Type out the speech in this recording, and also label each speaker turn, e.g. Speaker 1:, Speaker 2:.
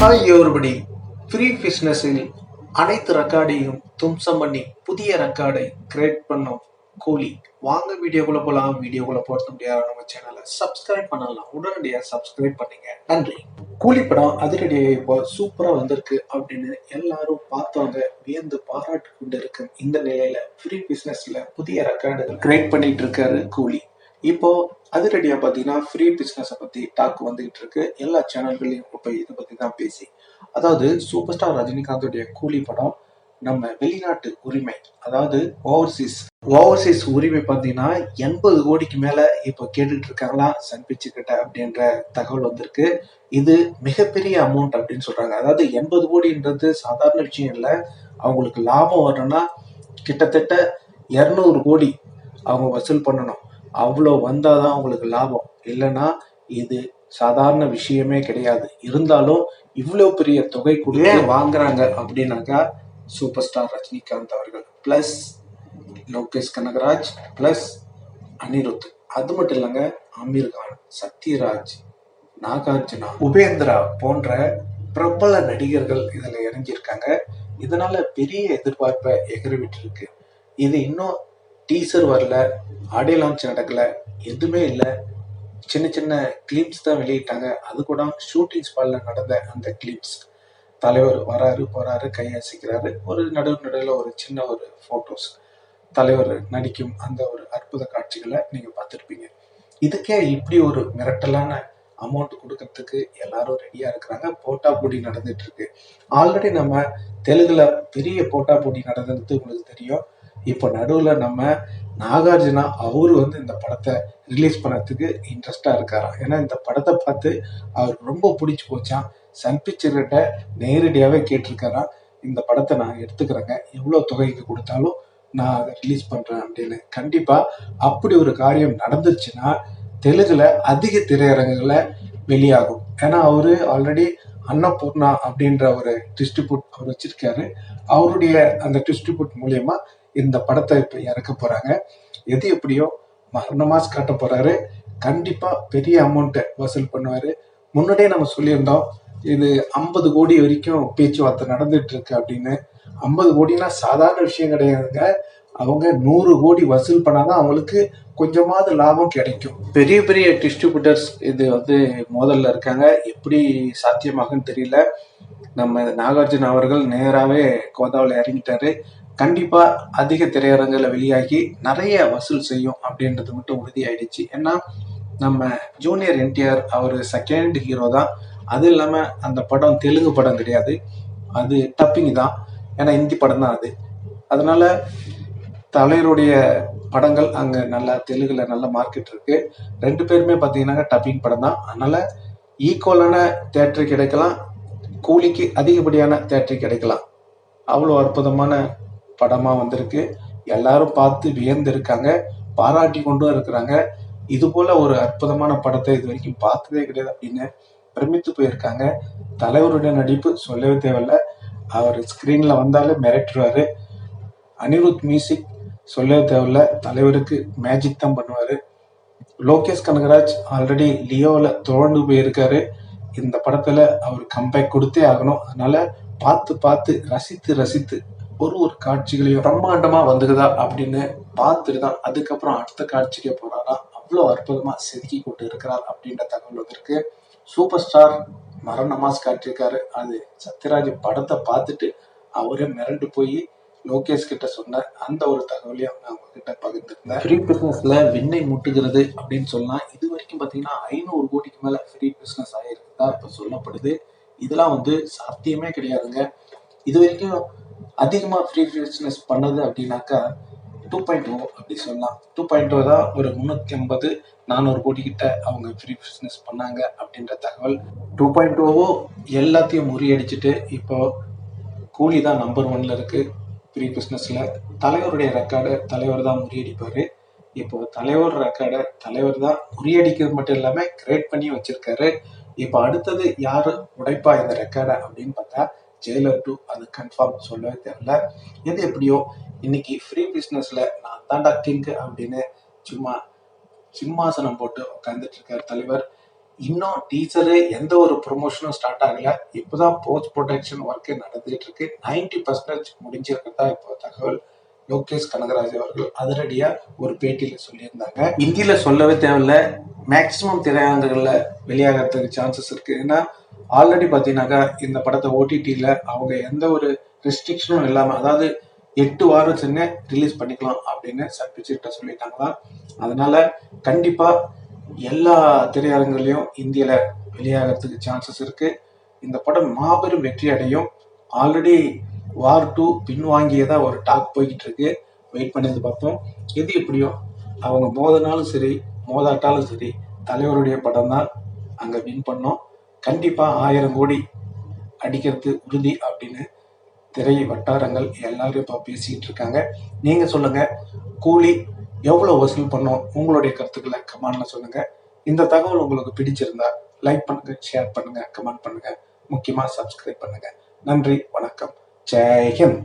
Speaker 1: Hi everybody. Free பிஸ்னஸில் அனைத்து ரெக்கார்டையும் தும்சம் பண்ணி புதிய ரெக்கார்டை கிரியேட் பண்ணும் கூலி. வாங்க வீடியோக்குள்ள போகலாம். வீடியோக்குள்ள போகிறது முடியாது, நம்ம சேனலை சப்ஸ்கிரைப் பண்ணலாம். உடனடியாக சப்ஸ்கிரைப் பண்ணீங்க, நன்றி. கூலி படம் அதிரடியாக இப்போ சூப்பராக வந்திருக்கு அப்படின்னு எல்லாரும் பார்த்தவங்க வியந்து பாராட்டு கொண்டு இருக்கு. இந்த நிலையில ஃப்ரீ பிஸ்னஸ்ல புதிய ரெக்கார்டுகள் கிரியேட் பண்ணிட்டு இருக்காரு கூலி. இப்போ அதிரடியா பாத்தீங்கன்னா ஃப்ரீ பிசினஸை பத்தி டாக் வந்துகிட்டு இருக்கு. எல்லா சேனல்களையும் இப்போ இதை பத்தி தான் பேசி, அதாவது சூப்பர் ஸ்டார் ரஜினிகாந்தோடைய கூலி படம் நம்ம வெளிநாட்டு உரிமை, அதாவது ஓவர்சீஸ் உரிமை பார்த்தீங்கன்னா 80 கோடிக்கு மேல இப்போ கேட்டுட்டு இருக்காங்களா சன் பிக்சர்ஸ் கிட்ட அப்படின்ற தகவல் வந்திருக்கு. இது மிகப்பெரிய அமௌண்ட் அப்படின்னு சொல்றாங்க. அதாவது 80 கோடின்றது சாதாரண விஷயம் இல்லை. அவங்களுக்கு லாபம் வரணும்னா கிட்டத்தட்ட 200 கோடி அவங்க வசூல் பண்ணணும். அவ்வளோ வந்தாதான் அவங்களுக்கு லாபம், இல்லைன்னா இது சாதாரண விஷயமே கிடையாது. இருந்தாலும் இவ்வளோ பெரிய தொகை கூட வாங்குறாங்க அப்படின்னாக்கா சூப்பர் ஸ்டார் ரஜினிகாந்த் அவர்கள் பிளஸ் லோகேஷ் கனகராஜ் பிளஸ் அனிருத், அது மட்டும் இல்லைங்க, அமீர் கான், சத்யராஜ், நாகார்ஜுனா, உபேந்திரா போன்ற பிரபல நடிகர்கள் இதுல இறங்கியிருக்காங்க. இதனால பெரிய எதிர்பார்ப்பை எகிரவிட்டு இருக்கு. இது இன்னும் டீசர் வரல, ஆடியோ லான்ச் நடக்கல, எதுவுமே இல்லை. சின்ன சின்ன கிளிப்ஸ் தான் வெளியிட்டாங்க. அது கூட ஷூட்டிங் ஸ்பாட்ல நடந்த அந்த கிளிப்ஸ். தலைவர் வராரு போறாரு, கையசிக்கிறாரு, ஒரு நடுவில் ஒரு சின்ன ஒரு போட்டோஸ், தலைவர் நடிக்கும் அந்த ஒரு அற்புத காட்சிகளை நீங்க பார்த்துருப்பீங்க. இதுக்கே இப்படி ஒரு மிரட்டலான அமௌண்ட் கொடுக்கறதுக்கு எல்லாரும் ரெடியா இருக்கிறாங்க. போட்டா போட்டி நடந்துட்டு இருக்கு. ஆல்ரெடி நம்ம தெலுங்குல பெரிய போட்டா போட்டி நடந்தது உங்களுக்கு தெரியும். இப்போ நடுவில் நம்ம நாகார்ஜுனா அவரு இந்த படத்தை ரிலீஸ் பண்ணறதுக்கு இன்ட்ரெஸ்டா இருக்காராம். ஏன்னா இந்த படத்தை பார்த்து அவருக்கு ரொம்ப பிடிச்சி போச்சான். சன் பிக்சர் கிட்ட நேரடியாவே கேட்டிருக்காராம், இந்த படத்தை நான் எடுத்துக்கிறேங்க, எவ்வளோ தொகைக்கு கொடுத்தாலும் நான் அதை ரிலீஸ் பண்றேன் அப்படின்னு. கண்டிப்பா அப்படி ஒரு காரியம் நடந்துச்சுன்னா தெலுங்குல அதிக திரையரங்குகளை வெளியாகும். ஏன்னா அவரு ஆல்ரெடி அன்னபூர்ணா அப்படின்ற ஒரு டிஸ்ட்ரிபியூட் அவர் வச்சிருக்காரு. அவருடைய அந்த டிஸ்ட்ரிபியூட் மூலியமா இந்த படத்தை இப்ப இறக்க போறாங்க. எது எப்படியோ மரணமாஸ் காட்ட போறாரு. கண்டிப்பா பெரிய அமௌண்ட் வசூல் பண்ணுவாரு. முன்னாடியே நம்ம சொல்லியிருந்தோம், இது 50 கோடி வரைக்கும் பேச்சுவார்த்தை நடந்துட்டு இருக்கு அப்படின்னு. 50 கோடினா சாதாரண விஷயம் கிடையாதுங்க. அவங்க 100 கோடி வசூல் பண்ணாதான் அவங்களுக்கு கொஞ்சமாவது லாபம் கிடைக்கும். பெரிய பெரிய டிஸ்ட்ரிபியூட்டர்ஸ் இது மோதல்ல இருக்காங்க. எப்படி சாத்தியமாகுன்னு தெரியல. நம்ம நாகார்ஜுன அவர்கள் நேராவே கோதாவில் இறங்கிட்டாரு. கண்டிப்பா அதிக திரையரங்குல வெளியாகி நிறைய வசூல் செய்யும் அப்படின்றது மட்டும் உறுதியாயிடுச்சு. ஏன்னா நம்ம ஜூனியர் என்டிஆர் அவரு செகண்ட் ஹீரோ தான். அது இல்லாம அந்த படம் தெலுங்கு படம் கிடையாது, அது டப்பிங் தான். ஏன்னா ஹிந்தி படம் தான் அது. அதனால தலைவருடைய படங்கள் அங்க நல்லா தெலுங்குல நல்ல மார்க்கெட் இருக்கு. 2 பேருமே பாத்தீங்கன்னா டப்பிங் படம் தான். அதனால ஈக்குவலான தேட்டர் கிடைக்கலாம், கூலிக்கு அதிகப்படியான தேட்டர் கிடைக்கலாம். அவ்வளோ அற்புதமான படமா வந்திருக்கு. எல்லாரும் பார்த்து வியந்து இருக்காங்க, பாராட்டி கொண்டும் இருக்கிறாங்க. இது போல ஒரு அற்புதமான படத்தை இது வரைக்கும் பார்த்ததே கிடையாது அப்படின்னு பிரமித்து போயிருக்காங்க. தலைவருடைய நடிப்பு சொல்லவே தேவையில்ல. அவர் ஸ்கிரீன்ல வந்தாலே மிரட்டுவாரு. அனிருத் மியூசிக் சொல்லவே தேவையில்ல, தலைவருக்கு மேஜிக் தான் பண்ணுவாரு. லோகேஷ் கனகராஜ் ஆல்ரெடி லியோவில் தொடர்ந்து போயிருக்காரு. இந்த படத்துல அவர் கம்பேக் கொடுத்தே ஆகணும். அதனால பார்த்து பார்த்து ரசித்து ரசித்து ஒரு காட்சிகளையும் பிரம்மாண்டமா வந்துக்குதா அப்படின்னு பார்த்துட்டு தான் அதுக்கப்புறம் அடுத்த காட்சிக்கு போறாரா. அவ்வளோ அற்புதமா செதுக்கி கொண்டு இருக்கிறார் அப்படின்ற தகவல் வந்திருக்கு. Super star மரணமாஸ் காட்டியிருக்காரு. அது சத்யராஜ் படத்தை பார்த்துட்டு அவரே மிரண்டு போய் லோகேஷ் கிட்ட சொன்ன அந்த ஒரு தகவலையும் நான் உங்ககிட்ட பகிர்ந்துருந்தேன். ஃப்ரீ பிசினஸ்ல விண்ணை முட்டுகிறது அப்படின்னு சொல்லலாம். இது வரைக்கும் பாத்தீங்கன்னா 500 கோடிக்கு மேல ஃப்ரீ பிசினஸ் ஆயிருக்குதா இப்ப சொல்லப்படுது. இதெல்லாம் சாத்தியமே கிடையாதுங்க. இது வரைக்கும் அதிகமா ஃப்ரீ பிசினஸ் பண்ணது அப்படின்னாக்கா 2.0 அப்படி சொல்லலாம். 2.0 தான் ஒரு 350-400 கோடி கிட்ட அவங்க ஃப்ரீ பிசினஸ் பண்ணாங்க அப்படின்ற தகவல். 2.0 எல்லாத்தையும் முறியடிச்சுட்டு இப்போ கூலி தான் நம்பர் 1ல இருக்கு ஃப்ரீ பிசினஸ்ல. தலைவருடைய ரெக்கார்டை தலைவர் தான் முறியடிப்பாரு. இப்போ தலைவர் ரெக்கார்டை தலைவர் தான் முறியடிக்கிறது மட்டும் இல்லாம கிரியேட் பண்ணி வச்சிருக்காரு. இப்போ அடுத்தது யாரு உடைப்பா இந்த ரெக்கார்டை அப்படின்னு பார்த்தா ஜெயிலர் 2, அது கன்ஃபார்ம் சொல்லவே தெரியல. எது எப்படியோ இன்னைக்கு ஃப்ரீ பிசினஸ்ல நான் தாண்டா கிங் அப்படின்னு சும்மா சிம்மாசனம் போட்டு உட்காந்துட்டு இருக்காரு தலைவர். இன்னும் டீசரு எந்த ஒரு ப்ரொமோஷனும் ஸ்டார்ட் ஆகல. இப்போதான் போஸ்ட் ப்ரொடக்ஷன் ஒர்க்கு நடந்துகிட்டு இருக்கு. 90% முடிஞ்சிருக்கிறதா இப்போ தகவல். லோகேஷ் கனகராஜ் அவர்கள் அதிரடியா ஒரு பேட்டியில சொல்லியிருந்தாங்க. இந்தியில சொல்லவே தேவையில்ல, மேக்சிமம் திரையரங்குகள்ல வெளியாகிறதுக்கு சான்சஸ் இருக்கு. ஏன்னா ஆல்ரெடி பார்த்தீங்கன்னாக்கா இந்த படத்தை ஓடிடியில் அவங்க எந்த ஒரு ரெஸ்ட்ரிக்ஷனும் இல்லாமல், அதாவது 8 வாரம் சென்று ரிலீஸ் பண்ணிக்கலாம் அப்படின்னு சர்டிஃபிகேட்டை சொல்லிட்டாங்களாம். அதனால கண்டிப்பா எல்லா திரையரங்குலையும் இந்தியில வெளியாகிறதுக்கு சான்சஸ் இருக்கு. இந்த படம் மாபெரும் வெற்றி அடையும். ஆல்ரெடி வார் 2 பின்வாங்கியதா ஒரு டாக் போய்கிட்டு இருக்கு. வெயிட் பண்ணி பார்ப்போம். எது எப்படியோ அவங்க மோதினாலும் சரி மோதாட்டாலும் சரி, தலைவருடைய படம் தான் அங்க வின் பண்ணோம். கண்டிப்பா 1000 கோடி அடிக்கிறது உறுதி அப்படின்னு திரை வட்டாரங்கள் எல்லாரும் இப்போ பேசிட்டு இருக்காங்க. நீங்க சொல்லுங்க, கூலி எவ்வளவு வசூல் பண்ணோம்? உங்களுடைய கருத்துக்களை கமெண்ட்ல சொல்லுங்க. இந்த தகவல் உங்களுக்கு பிடிச்சிருந்தா லைக் பண்ணுங்க, ஷேர் பண்ணுங்க, கமெண்ட் பண்ணுங்க, முக்கியமா சப்ஸ்கிரைப் பண்ணுங்க. நன்றி, வணக்கம், ஜெய் ஹிந்த்.